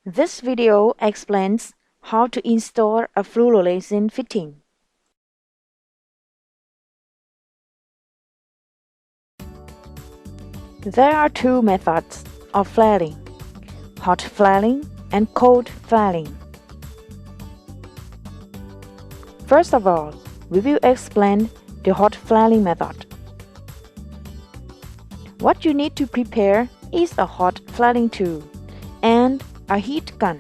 This video explains how to install a fluororesin fitting. There are two methods of flaring: hot flaring and cold flaring. First of all, we will explain the hot flaring method. What you need to prepare is a hot flaring tool and a heat gun.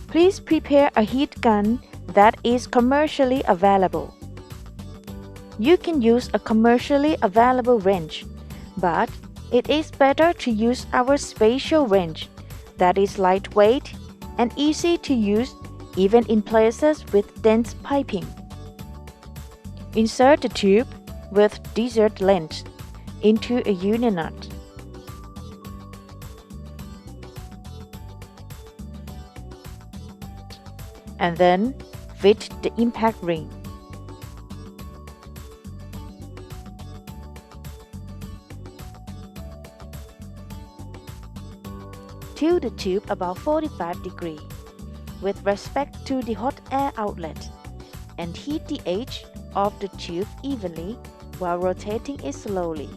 Please prepare a heat gun that is commercially available. You can use a commercially available wrench, but it is better to use our special wrench that is lightweight and easy to use even in places with dense piping. Insert the tube with desired length into a union nut. And then fit the impact ring. Tilt the tube about 45 degrees with respect to the hot air outlet and heat the edge of the tube evenly while rotating it slowly.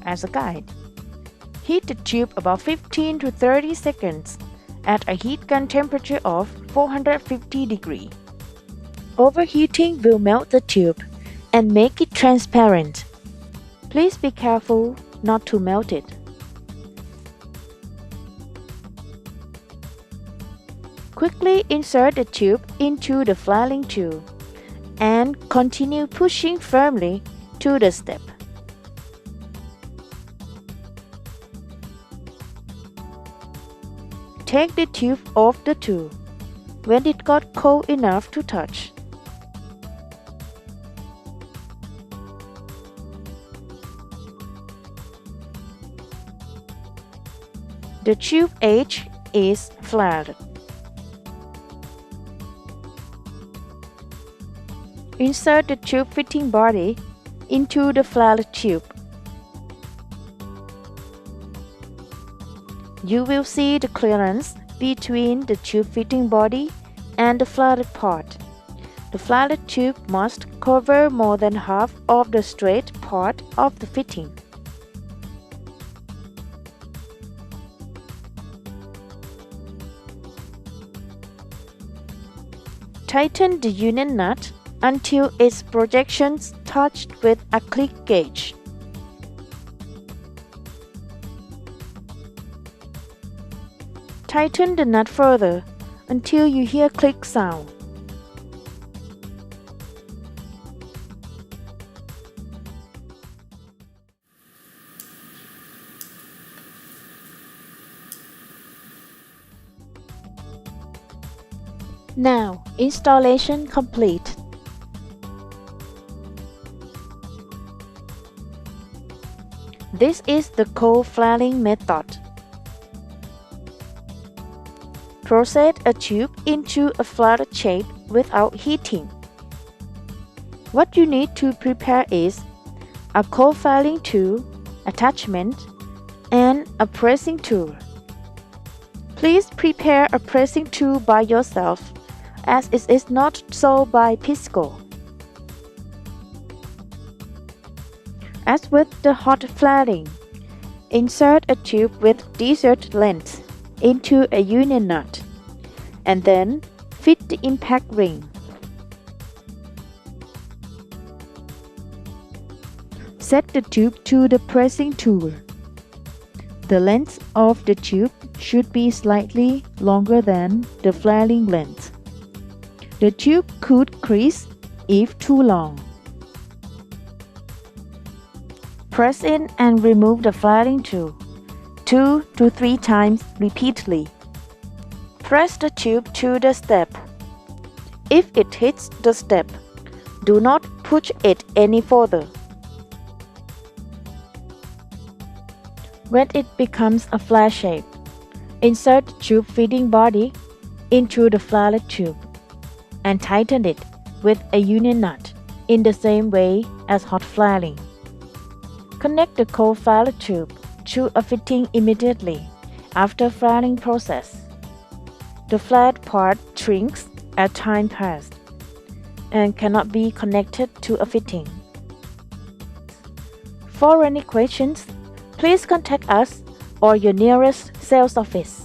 As a guide, heat the tube about 15 to 30 seconds at a heat gun temperature of 450 degrees. Overheating will melt the tube and make it transparent. Please be careful not to melt it. Quickly insert the tube into the flaring tool and continue pushing firmly to the step. Take the tube off the tool when it got cold enough to touch. The tube edge is flared. Insert the tube fitting body into the flared tube. You will see the clearance between the tube fitting body and the flared part. The flared tube must cover more than half of the straight part of the fitting. Tighten the union nut until its projections touch with a click gauge. Tighten the nut further until you hear click sound. Now, installation complete. This is the cold flaring method. Proceed a tube into a flatted shape without heating. What you need to prepare is a cold flaring tool, attachment, and a pressing tool. Please prepare a pressing tool by yourself, as it is not sold by Pisco. As with the hot flaring, insert a tube with desired length into a union nut, and then fit the impact ring. Set the tube to the pressing tool. The length of the tube should be slightly longer than the flaring length. The tube could crease if too long. Press in and remove the flaring tool 2 to 3 times repeatedly. Press the tube to the step. If it hits the step, do not push it any further. When it becomes a flat shape, insert the tube fitting body into the flatted tube and tighten it with a union nut in the same way as hot flaring. Connect the cold flared tube to a fitting immediately After flattening process, the flat part shrinks as time passes and cannot be connected to a fitting. For any questions, please contact us or your nearest sales office.